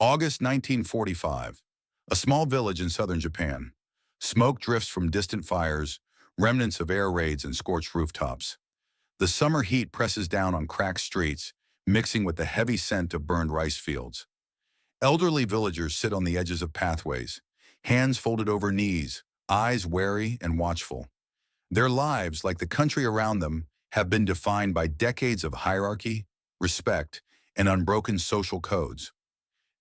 August 1945. A small village in southern Japan. Smoke drifts from distant fires, remnants of air raids and scorched rooftops. The summer heat presses down on cracked streets, mixing with the heavy scent of burned rice fields. Elderly villagers sit on the edges of pathways, hands folded over knees, eyes wary and watchful. Their lives, like the country around them, have been defined by decades of hierarchy, respect, and unbroken social codes.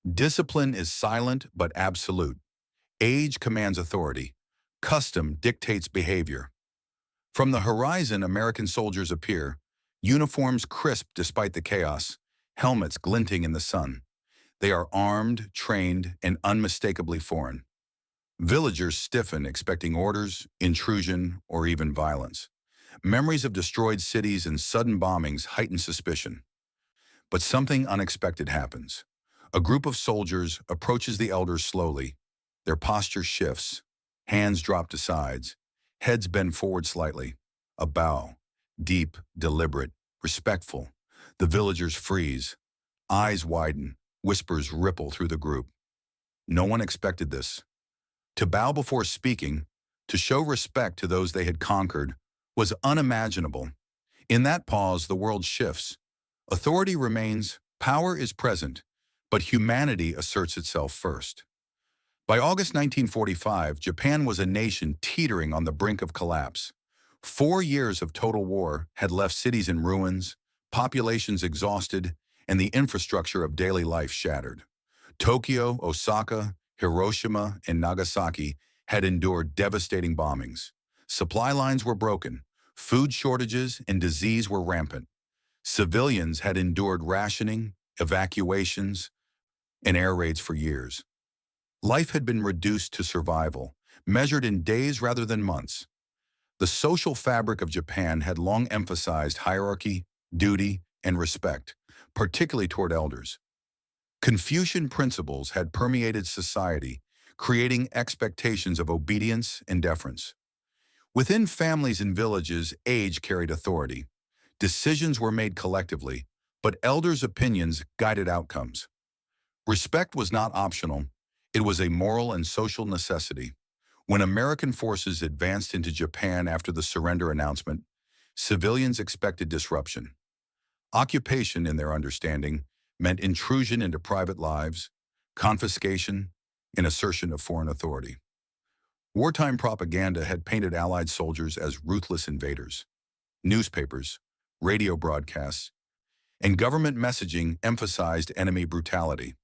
Discipline is silent but absolute. Age commands authority. Custom dictates behavior. From the horizon, American soldiers appear, uniforms crisp despite the chaos, helmets glinting in the sun. They are armed, trained, and unmistakably foreign. Villagers stiffen, expecting orders, intrusion, or even violence. Memories of destroyed cities and sudden bombings heighten suspicion. But something unexpected happens. A group of soldiers approaches the elders slowly. Their posture shifts. Hands drop to sides. Heads bend forward slightly. A bow. Deep, deliberate, respectful. The villagers freeze. Eyes widen. Whispers ripple through the group. No one expected this. To bow before speaking, to show respect to those they had conquered, was unimaginable. In that pause, the world shifts. Authority remains, power is present, but humanity asserts itself first. By August 1945, Japan was a nation teetering on the brink of collapse. 4 years of total war had left cities in ruins, populations exhausted, and the infrastructure of daily life shattered. Tokyo, Osaka, Hiroshima, and Nagasaki had endured devastating bombings. Supply lines were broken, food shortages and disease were rampant. Civilians had endured rationing, evacuations, and air raids for years. Life had been reduced to survival, measured in days rather than months. The social fabric of Japan had long emphasized hierarchy, duty, and respect, particularly toward elders. Confucian principles had permeated society, creating expectations of obedience and deference. Within families and villages, age carried authority. Decisions were made collectively, but elders' opinions guided outcomes. Respect was not optional. It was a moral and social necessity. When American forces advanced into Japan after the surrender announcement, civilians expected disruption. Occupation, in their understanding, meant intrusion into private lives, confiscation, and assertion of foreign authority. Wartime propaganda had painted Allied soldiers as ruthless invaders. Newspapers, radio broadcasts, and government messaging emphasized enemy brutality.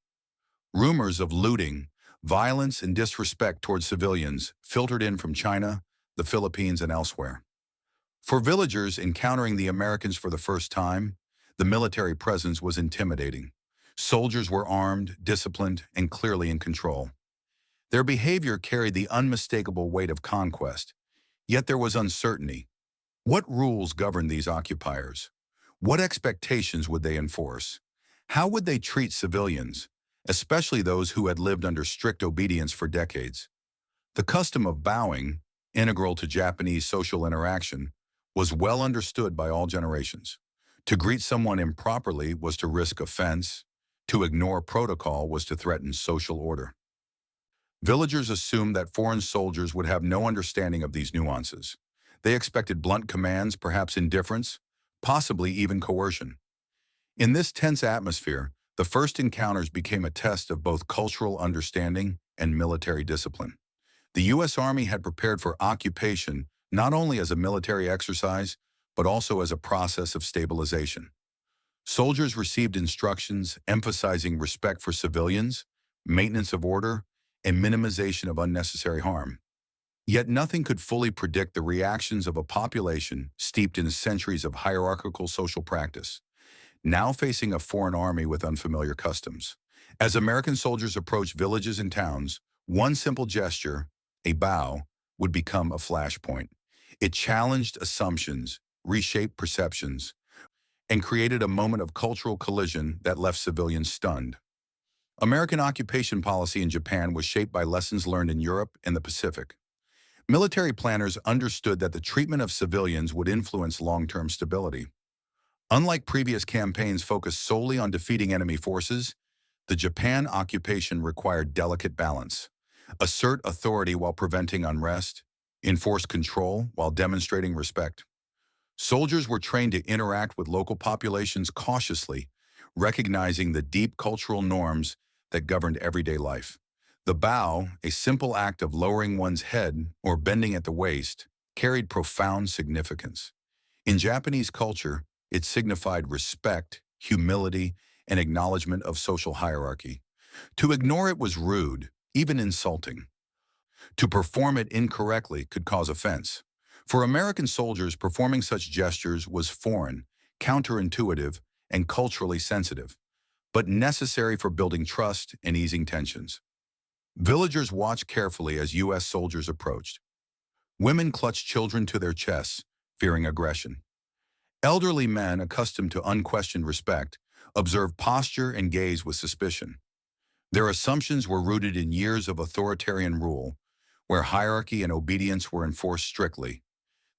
Rumors of looting, violence, and disrespect toward civilians filtered in from China, the Philippines, and elsewhere. For villagers encountering the Americans for the first time, the military presence was intimidating. Soldiers were armed, disciplined, and clearly in control. Their behavior carried the unmistakable weight of conquest, yet there was uncertainty. What rules governed these occupiers? What expectations would they enforce? How would they treat civilians, especially those who had lived under strict obedience for decades? The custom of bowing, integral to Japanese social interaction, was well understood by all generations. To greet someone improperly was to risk offense. To ignore protocol was to threaten social order. Villagers assumed that foreign soldiers would have no understanding of these nuances. They expected blunt commands, perhaps indifference, possibly even coercion. In this tense atmosphere, the first encounters became a test of both cultural understanding and military discipline. The U.S. Army had prepared for occupation not only as a military exercise, but also as a process of stabilization. Soldiers received instructions emphasizing respect for civilians, maintenance of order, and minimization of unnecessary harm. Yet nothing could fully predict the reactions of a population steeped in centuries of hierarchical social practice, now facing a foreign army with unfamiliar customs. As American soldiers approached villages and towns, one simple gesture, a bow, would become a flashpoint. It challenged assumptions, reshaped perceptions, and created a moment of cultural collision that left civilians stunned. American occupation policy in Japan was shaped by lessons learned in Europe and the Pacific. Military planners understood that the treatment of civilians would influence long-term stability. Unlike previous campaigns focused solely on defeating enemy forces, The Japan occupation required delicate balance. Assert authority while preventing unrest, enforce control while demonstrating respect. Soldiers were trained to interact with local populations cautiously, recognizing the deep cultural norms that governed everyday life. The bow, a simple act of lowering one's head or bending at the waist, carried profound significance. In Japanese culture, it signified respect, humility, and acknowledgement of social hierarchy. To ignore it was rude, even insulting. To perform it incorrectly could cause offense. For American soldiers, performing such gestures was foreign, counterintuitive, and culturally sensitive, but necessary for building trust and easing tensions. Villagers watched carefully as U.S. soldiers approached. Women clutched children to their chests, fearing aggression. Elderly men, accustomed to unquestioned respect, observed posture and gaze with suspicion. Their assumptions were rooted in years of authoritarian rule, where hierarchy and obedience were enforced strictly.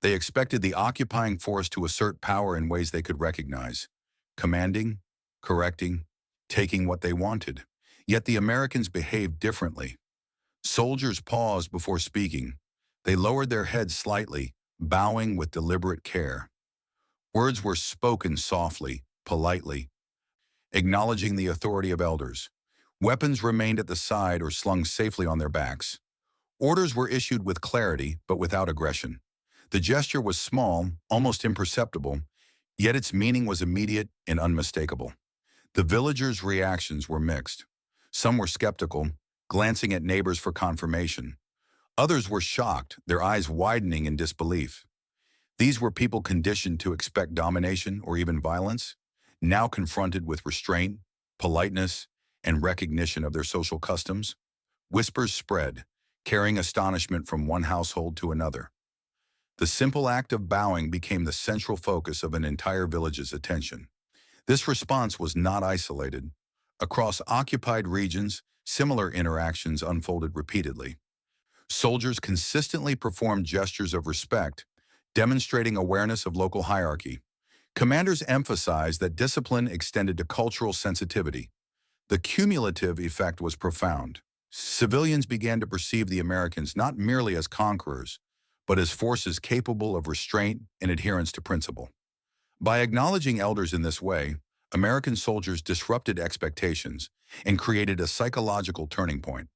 They expected the occupying force to assert power in ways they could recognize, commanding, correcting, taking what they wanted. Yet the Americans behaved differently. Soldiers paused before speaking. They lowered their heads slightly, bowing with deliberate care. Words were spoken softly, politely, acknowledging the authority of elders. Weapons remained at the side or slung safely on their backs. Orders were issued with clarity, but without aggression. The gesture was small, almost imperceptible, yet its meaning was immediate and unmistakable. The villagers' reactions were mixed. Some were skeptical, glancing at neighbors for confirmation. Others were shocked, their eyes widening in disbelief. These were people conditioned to expect domination or even violence, now confronted with restraint, politeness, and recognition of their social customs. Whispers spread, carrying astonishment from one household to another. The simple act of bowing became the central focus of an entire village's attention. This response was not isolated. Across occupied regions, similar interactions unfolded repeatedly. Soldiers consistently performed gestures of respect, demonstrating awareness of local hierarchy. Commanders emphasized that discipline extended to cultural sensitivity. The cumulative effect was profound. Civilians began to perceive the Americans not merely as conquerors, but as forces capable of restraint and adherence to principle. By acknowledging elders in this way, American soldiers disrupted expectations and created a psychological turning point.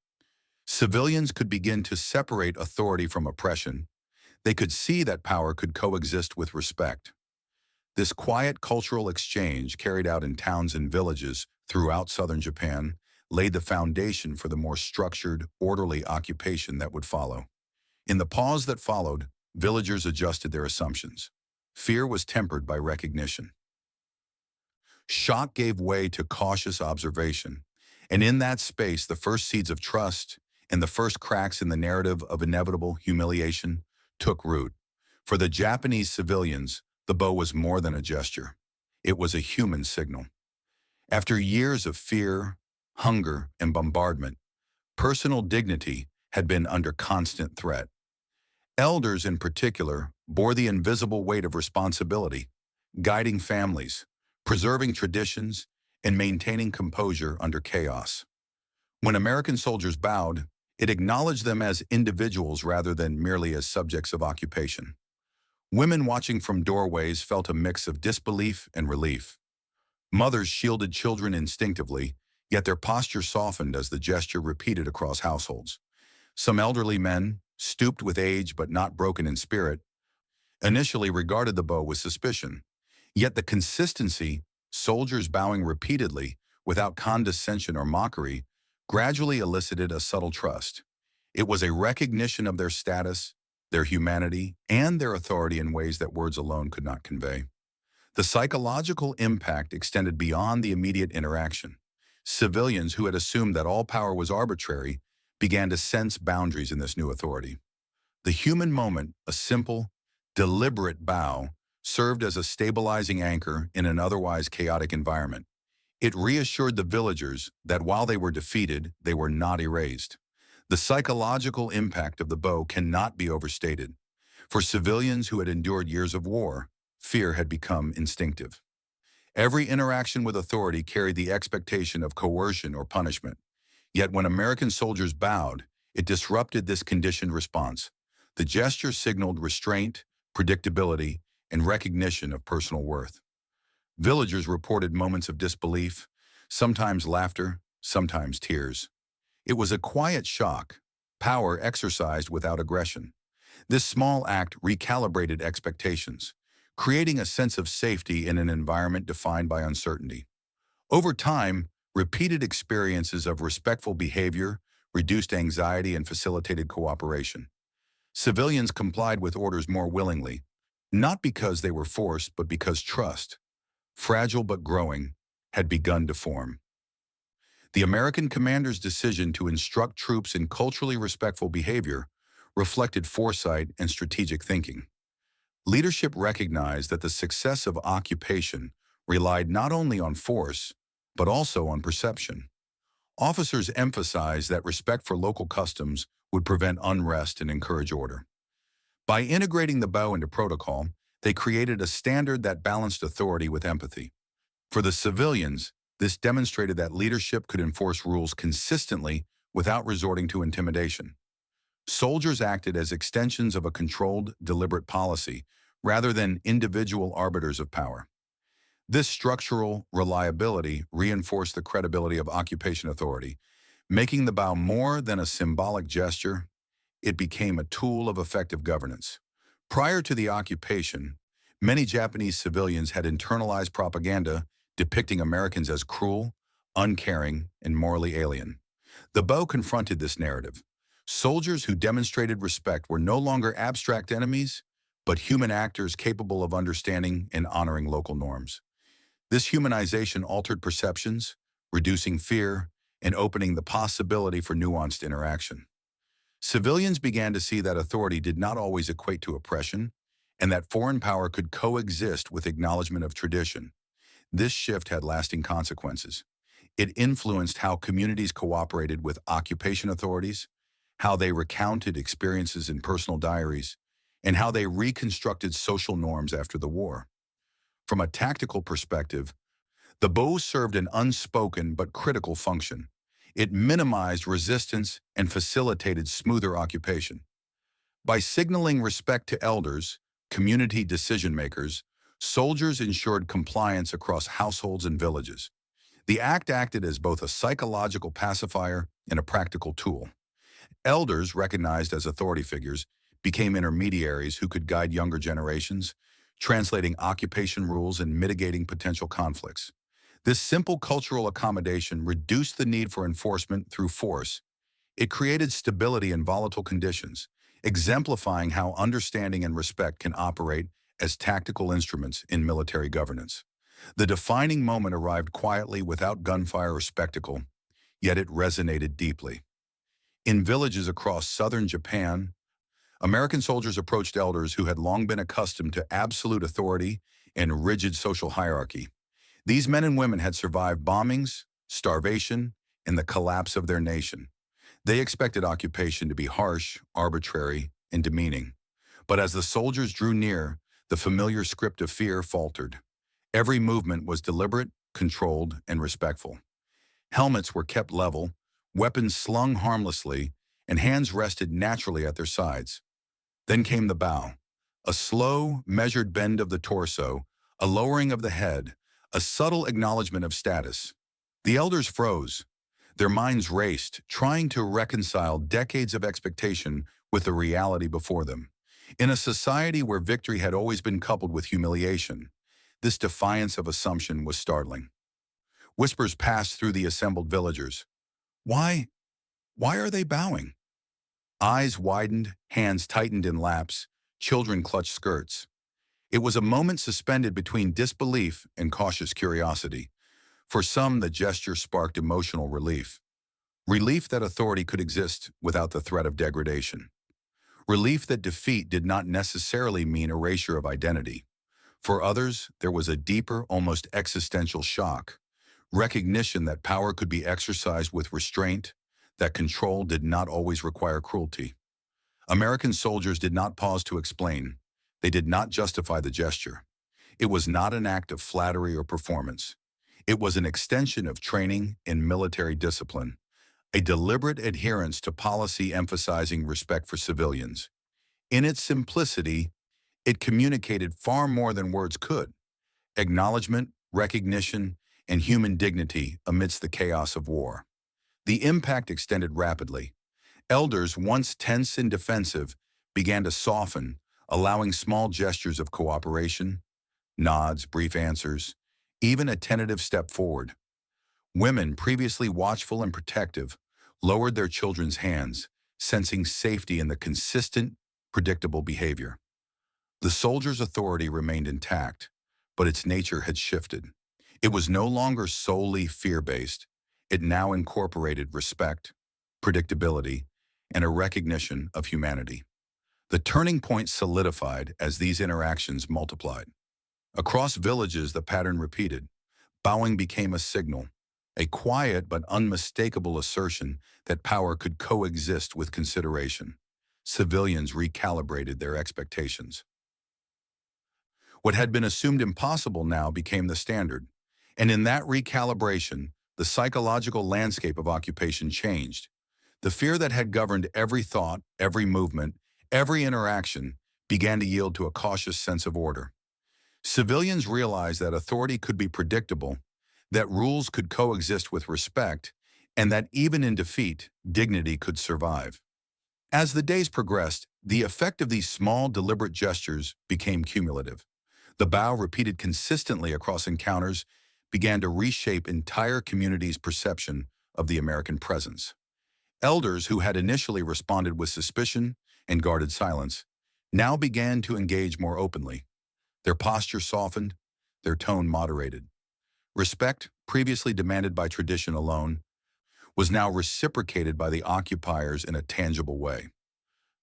Civilians could begin to separate authority from oppression. They could see that power could coexist with respect. This quiet cultural exchange, carried out in towns and villages throughout southern Japan, laid the foundation for the more structured, orderly occupation that would follow. In the pause that followed, villagers adjusted their assumptions. Fear was tempered by recognition. Shock gave way to cautious observation, and in that space, the first seeds of trust and the first cracks in the narrative of inevitable humiliation took root. For the Japanese civilians, the bow was more than a gesture. It was a human signal. After years of fear, hunger, and bombardment, personal dignity had been under constant threat. Elders, in particular, bore the invisible weight of responsibility, guiding families, preserving traditions, and maintaining composure under chaos. When American soldiers bowed, it acknowledged them as individuals rather than merely as subjects of occupation. Women watching from doorways felt a mix of disbelief and relief. Mothers shielded children instinctively, yet their posture softened as the gesture repeated across households. Some elderly men, stooped with age but not broken in spirit, initially regarded the bow with suspicion. Yet the consistency, soldiers bowing repeatedly, without condescension or mockery, gradually elicited a subtle trust. It was a recognition of their status, their humanity, and their authority in ways that words alone could not convey. The psychological impact extended beyond the immediate interaction. Civilians who had assumed that all power was arbitrary began to sense boundaries in this new authority. The human moment, a simple, deliberate bow, served as a stabilizing anchor in an otherwise chaotic environment. It reassured the villagers that while they were defeated, they were not erased. The psychological impact of the bow cannot be overstated. For civilians who had endured years of war, fear had become instinctive. Every interaction with authority carried the expectation of coercion or punishment. Yet when American soldiers bowed, it disrupted this conditioned response. The gesture signaled restraint, predictability, and recognition of personal worth. Villagers reported moments of disbelief, sometimes laughter, sometimes tears. It was a quiet shock, power exercised without aggression. This small act recalibrated expectations, creating a sense of safety in an environment defined by uncertainty. Over time, repeated experiences of respectful behavior reduced anxiety and facilitated cooperation. Civilians complied with orders more willingly, not because they were forced, but because trust, fragile but growing, had begun to form. The American commander's decision to instruct troops in culturally respectful behavior reflected foresight and strategic thinking. Leadership recognized that the success of occupation relied not only on force, but also on perception. Officers emphasized that respect for local customs would prevent unrest and encourage order. By integrating the bow into protocol, they created a standard that balanced authority with empathy. For the civilians, this demonstrated that leadership could enforce rules consistently without resorting to intimidation. Soldiers acted as extensions of a controlled, deliberate policy, rather than individual arbiters of power. This structural reliability reinforced the credibility of occupation authority. Making the bow more than a symbolic gesture, it became a tool of effective governance. Prior to the occupation, many Japanese civilians had internalized propaganda depicting Americans as cruel, uncaring, and morally alien. The bow confronted this narrative. Soldiers who demonstrated respect were no longer abstract enemies, but human actors capable of understanding and honoring local norms. This humanization altered perceptions, reducing fear, and opening the possibility for nuanced interaction. Civilians began to see that authority did not always equate to oppression, and that foreign power could coexist with acknowledgement of tradition. This shift had lasting consequences. It influenced how communities cooperated with occupation authorities, how they recounted experiences in personal diaries, and how they reconstructed social norms after the war. From a tactical perspective, the bow served an unspoken but critical function. It minimized resistance and facilitated smoother occupation. By signaling respect to elders, community decision-makers, soldiers ensured compliance across households and villages. The act acted as both a psychological pacifier and a practical tool. Elders, recognized as authority figures, became intermediaries who could guide younger generations, translating occupation rules and mitigating potential conflicts. This simple cultural accommodation reduced the need for enforcement through force. It created stability in volatile conditions, exemplifying how understanding and respect can operate as tactical instruments in military governance. The defining moment arrived quietly without gunfire or spectacle, yet it resonated deeply. In villages across southern Japan, American soldiers approached elders who had long been accustomed to absolute authority and rigid social hierarchy. These men and women had survived bombings, starvation, and the collapse of their nation. They expected occupation to be harsh, arbitrary, and demeaning. But as the soldiers drew near, the familiar script of fear faltered. Every movement was deliberate, controlled, and respectful. Helmets were kept level, weapons slung harmlessly, and hands rested naturally at their sides. Then came the bow, a slow, measured bend of the torso, a lowering of the head, a subtle acknowledgement of status. The elders froze. Their minds raced, trying to reconcile decades of expectation with the reality before them. In a society where victory had always been coupled with humiliation, this defiance of assumption was startling. Whispers passed through the assembled villagers. Why are they bowing? Eyes widened, hands tightened in laps, children clutched skirts. It was a moment suspended between disbelief and cautious curiosity. For some, the gesture sparked emotional relief. Relief that authority could exist without the threat of degradation. Relief that defeat did not necessarily mean erasure of identity. For others, there was a deeper, almost existential shock. Recognition that power could be exercised with restraint, that control did not always require cruelty. American soldiers did not pause to explain. They did not justify the gesture. It was not an act of flattery or performance. It was an extension of training in military discipline, a deliberate adherence to policy emphasizing respect for civilians. In its simplicity, it communicated far more than words could: acknowledgement, recognition, and human dignity amidst the chaos of war. The impact extended rapidly. Elders, once tense and defensive, began to soften, allowing small gestures of cooperation, nods, brief answers, even a tentative step forward. Women, previously watchful and protective, lowered their children's hands, sensing safety in the consistent, predictable behavior. The soldier's authority remained intact, but its nature had shifted. It was no longer solely fear-based. It now incorporated respect, predictability, and a recognition of humanity. The turning point solidified as these interactions multiplied. Across villages, the pattern repeated. Bowing became a signal, a quiet but unmistakable assertion that power could coexist with consideration. Civilians recalibrated their expectations. What had been assumed impossible now became the standard, and in that recalibration, the psychological landscape of occupation changed. The fear that had governed every thought, every movement, every interaction began to yield to a cautious sense of order. Civilians realized that authority could be predictable, that rules could coexist with respect, and that even in defeat, dignity could survive. As the days progressed, the effect of these small, deliberate gestures became cumulative. The bow, repeated consistently across encounters, began to reshape entire communities' perception of the American presence. Elders who had initially responded with suspicion and guarded silence now began to engage more openly. Their posture softened, their tone moderated. Respect, previously demanded by tradition alone, was now reciprocated by the occupiers in a tangible way.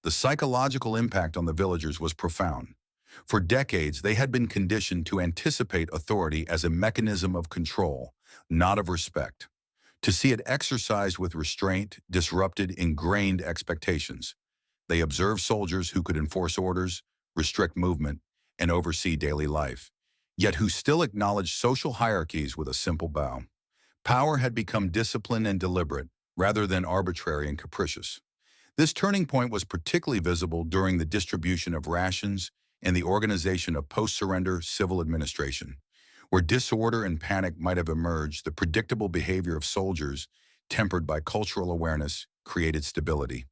The psychological impact on the villagers was profound. For decades, they had been conditioned to anticipate authority as a mechanism of control, not of respect. To see it exercised with restraint disrupted ingrained expectations. They observed soldiers who could enforce orders, restrict movement, and oversee daily life, yet who still acknowledged social hierarchies with a simple bow. Power had become disciplined and deliberate, rather than arbitrary and capricious. This turning point was particularly visible during the distribution of rations and the organization of post-surrender civil administration. Where disorder and panic might have emerged, the predictable behavior of soldiers, tempered by cultural awareness, created stability.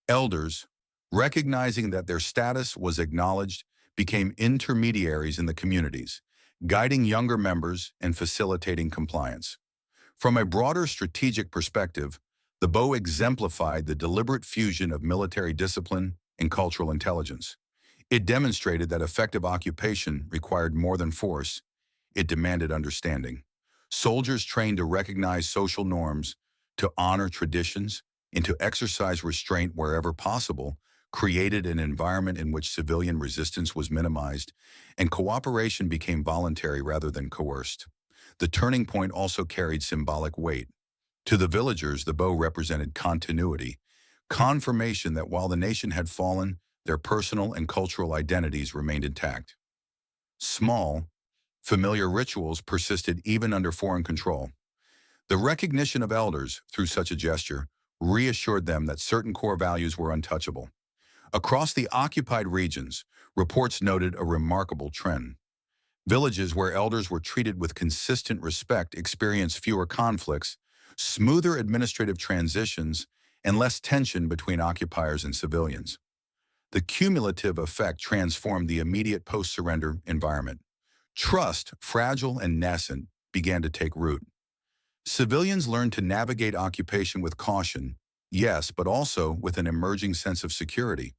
Elders, recognizing that their status was acknowledged, became intermediaries in the communities, guiding younger members and facilitating compliance. From a broader strategic perspective, the bow exemplified the deliberate fusion of military discipline and cultural intelligence. It demonstrated that effective occupation required more than force. It demanded understanding. Soldiers trained to recognize social norms, to honor traditions, and to exercise restraint wherever possible, created an environment in which civilian resistance was minimized, and cooperation became voluntary rather than coerced. The turning point also carried symbolic weight. To the villagers, the bow represented continuity, confirmation that while the nation had fallen, their personal and cultural identities remained intact. Small, familiar rituals persisted even under foreign control. The recognition of elders, through such a gesture, reassured them that certain core values were untouchable. Across the occupied regions, reports noted a remarkable trend. Villages where elders were treated with consistent respect experienced fewer conflicts, smoother administrative transitions, and less tension between occupiers and civilians. The cumulative effect transformed the immediate post-surrender environment. Trust, fragile and nascent, began to take root. Civilians learned to navigate occupation with caution, yes, but also with an emerging sense of security.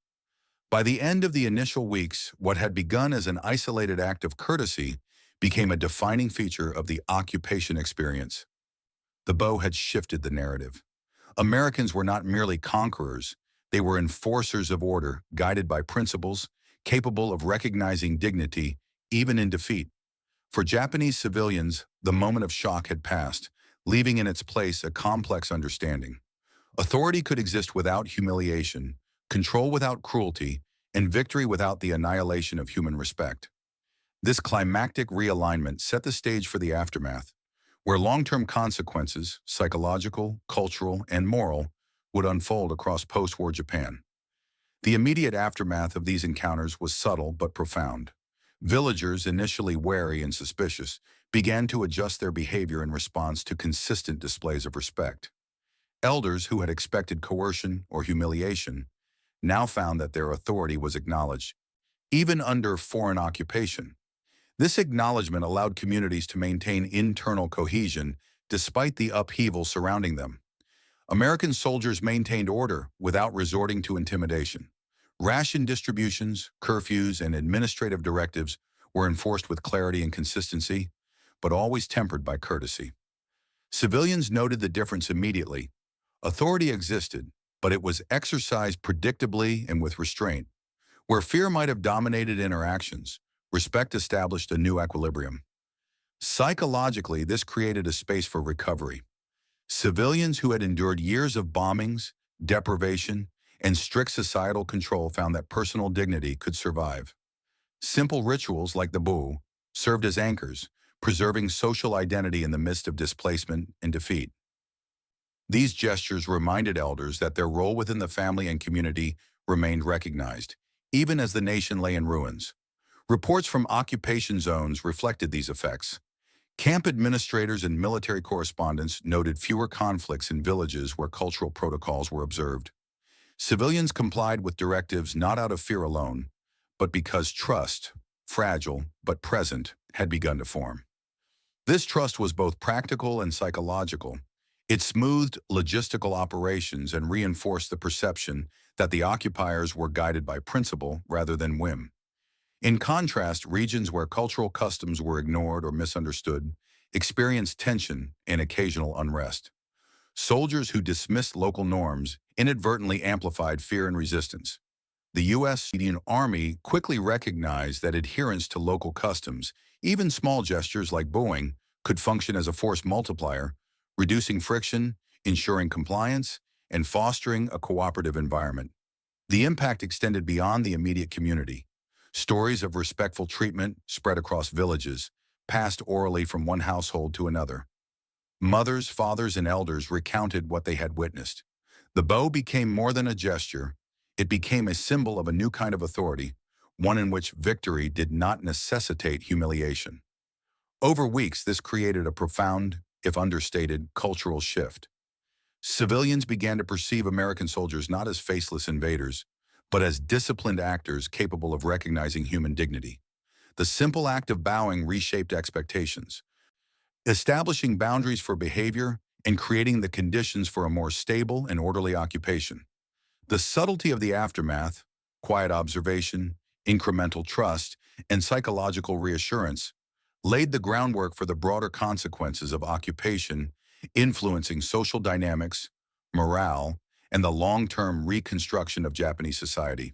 By the end of the initial weeks, what had begun as an isolated act of courtesy became a defining feature of the occupation experience. The bow had shifted the narrative. Americans were not merely conquerors, they were enforcers of order, guided by principles, capable of recognizing dignity, even in defeat. For Japanese civilians, the moment of shock had passed, leaving in its place a complex understanding. Authority could exist without humiliation, control without cruelty, and victory without the annihilation of human respect. This climactic realignment set the stage for the aftermath, where long-term consequences, psychological, cultural, and moral, would unfold across post-war Japan. The immediate aftermath of these encounters was subtle but profound. Villagers, initially wary and suspicious, began to adjust their behavior in response to consistent displays of respect. Elders who had expected coercion or humiliation now found that their authority was acknowledged, even under foreign occupation. This acknowledgement allowed communities to maintain internal cohesion despite the upheaval surrounding them. American soldiers maintained order without resorting to intimidation. Ration distributions, curfews, and administrative directives were enforced with clarity and consistency, but always tempered by courtesy. Civilians noted the difference immediately. Authority existed, but it was exercised predictably and with restraint. Where fear might have dominated interactions, respect established a new equilibrium. Psychologically, this created a space for recovery. Civilians who had endured years of bombings, deprivation, and strict societal control found that personal dignity could survive. Simple rituals like the POW served as anchors, preserving social identity in the midst of displacement and defeat. These gestures reminded elders that their role within the family and community remained recognized, even as the nation lay in ruins. Reports from occupation zones reflected these effects. Camp administrators and military correspondents noted fewer conflicts in villages where cultural protocols were observed. Civilians complied with directives not out of fear alone, but because trust, fragile but present, had begun to form. This trust was both practical and psychological. It smoothed logistical operations and reinforced the perception that the occupiers were guided by principle rather than whim. In contrast, regions where cultural customs were ignored or misunderstood experienced tension and occasional unrest. Soldiers who dismissed local norms inadvertently amplified fear and resistance. The U.S. Army quickly recognized that adherence to local customs, even small gestures like bowing, could function as a force multiplier, reducing friction, ensuring compliance, and fostering a cooperative environment. The impact extended beyond the immediate community. Stories of respectful treatment spread across villages, passed orally from one household to another. Mothers, fathers, and elders recounted what they had witnessed. The POW became more than a gesture. It became a symbol of a new kind of authority, one in which victory did not necessitate humiliation. Over weeks, this created a profound, if understated, cultural shift. Civilians began to perceive American soldiers not as faceless invaders, but as disciplined actors capable of recognizing human dignity. The simple act of bowing reshaped expectations, establishing boundaries for behavior and creating the conditions for a more stable and orderly occupation. The subtlety of the aftermath, quiet observation, incremental trust, and psychological reassurance laid the groundwork for the broader consequences of occupation, influencing social dynamics, morale, and the long-term reconstruction of Japanese society.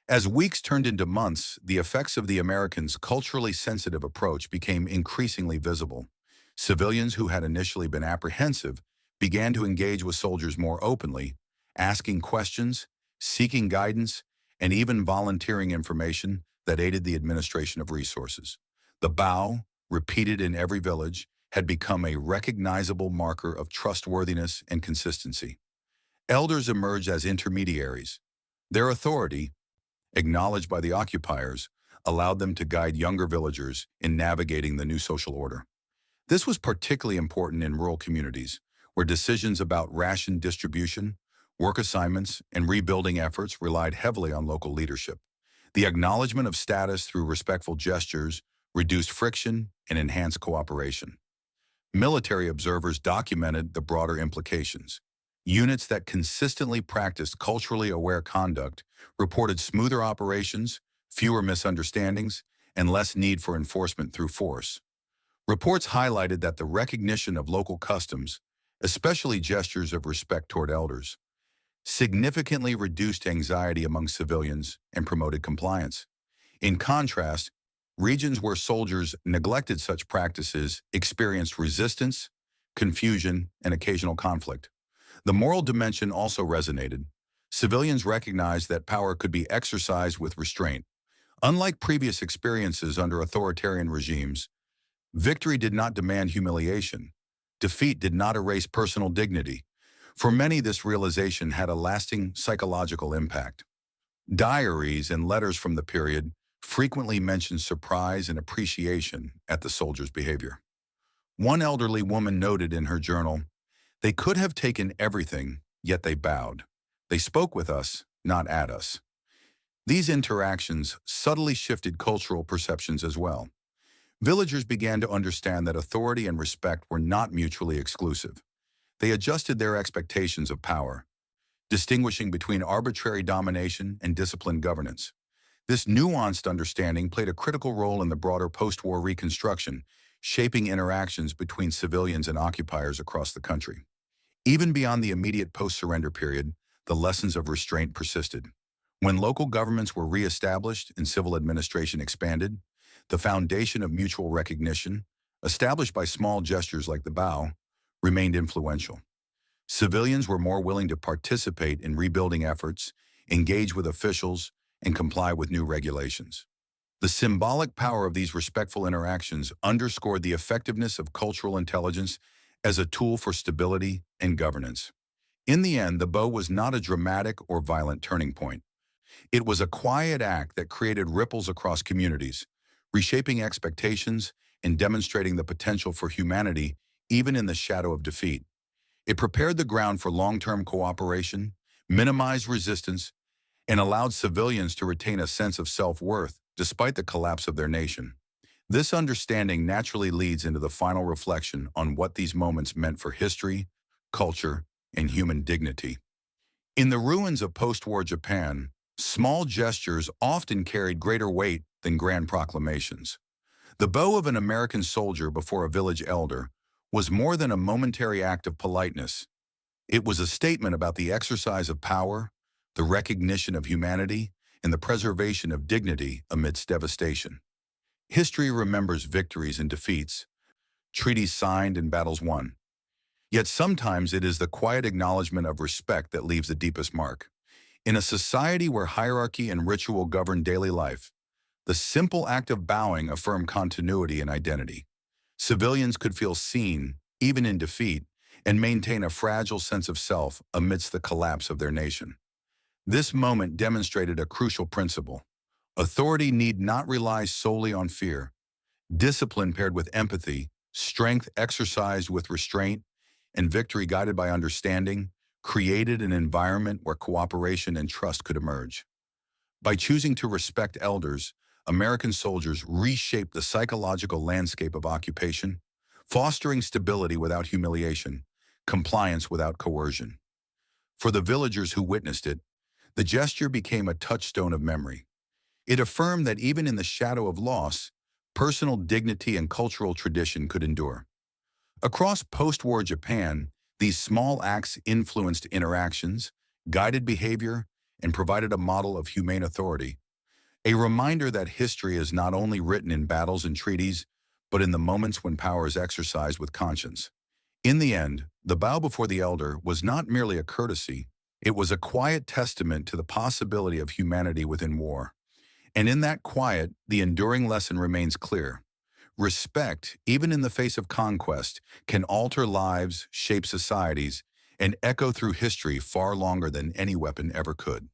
As weeks turned into months, the effects of the Americans' culturally sensitive approach became increasingly visible. Civilians who had initially been apprehensive began to engage with soldiers more openly, asking questions, seeking guidance, and even volunteering information that aided the administration of resources. The POW, repeated in every village, had become a recognizable marker of trustworthiness and consistency. Elders emerged as intermediaries. Their authority, acknowledged by the occupiers, allowed them to guide younger villagers in navigating the new social order. This was particularly important in rural communities, where decisions about ration distribution, work assignments, and rebuilding efforts relied heavily on local leadership. The acknowledgement of status through respectful gestures reduced friction and enhanced cooperation. Military observers documented the broader implications. Units that consistently practiced culturally aware conduct reported smoother operations, fewer misunderstandings, and less need for enforcement through force. Reports highlighted that the recognition of local customs, especially gestures of respect toward elders, significantly reduced anxiety among civilians and promoted compliance. In contrast, regions where soldiers neglected such practices experienced resistance, confusion, and occasional conflict. The moral dimension also resonated. Civilians recognized that power could be exercised with restraint. Unlike previous experiences under authoritarian regimes, victory did not demand humiliation. Defeat did not erase personal dignity. For many, this realization had a lasting psychological impact. Diaries and letters from the period frequently mention surprise and appreciation at the soldiers' behavior. One elderly woman noted in her journal, "They could have taken everything, yet they bowed. They spoke with us, not at us." These interactions subtly shifted cultural perceptions as well. Villagers began to understand that authority and respect were not mutually exclusive. They adjusted their expectations of power, distinguishing between arbitrary domination and disciplined governance. This nuanced understanding played a critical role in the broader post-war reconstruction, shaping interactions between civilians and occupiers across the country. Even beyond the immediate post-surrender period, the lessons of restraint persisted. When local governments were re-established and civil administration expanded, the foundation of mutual recognition, established by small gestures like the bow, remained influential. Civilians were more willing to participate in rebuilding efforts, engage with officials, and comply with new regulations. The symbolic power of these respectful interactions underscored the effectiveness of cultural intelligence as a tool for stability and governance. In the end, the bow was not a dramatic or violent turning point. It was a quiet act that created ripples across communities, reshaping expectations and demonstrating the potential for humanity even in the shadow of defeat. It prepared the ground for long-term cooperation, minimized resistance, and allowed civilians to retain a sense of self-worth despite the collapse of their nation. This understanding naturally leads into the final reflection on what these moments meant for history, culture, and human dignity. In the ruins of post-war Japan, small gestures often carried greater weight than grand proclamations. The bow of an American soldier before a village elder was more than a momentary act of politeness. It was a statement about the exercise of power, the recognition of humanity, and the preservation of dignity amidst devastation. History remembers victories and defeats, treaties signed and battles won. Yet sometimes it is the quiet acknowledgement of respect that leaves the deepest mark. In a society where hierarchy and ritual govern daily life, the simple act of bowing affirmed continuity and identity. Civilians could feel seen, even in defeat, and maintain a fragile sense of self amidst the collapse of their nation. This moment demonstrated a crucial principle. Authority need not rely solely on fear. Discipline paired with empathy, strength exercised with restraint, and victory guided by understanding created an environment where cooperation and trust could emerge. By choosing to respect elders, American soldiers reshaped the psychological landscape of occupation, fostering stability without humiliation, compliance without coercion. For the villagers who witnessed it, the gesture became a touchstone of memory. It affirmed that even in the shadow of loss, personal dignity and cultural tradition could endure. Across post-war Japan, these small acts influenced interactions, guided behavior, and provided a model of humane authority, a reminder that history is not only written in battles and treaties, but in the moments when power is exercised with conscience. In the end, the bow before the elder was not merely a courtesy, it was a quiet testament to the possibility of humanity within war. And in that quiet, the enduring lesson remains clear. Respect, even in the face of conquest, can alter lives, shape societies, and echo through history far longer than any weapon ever could.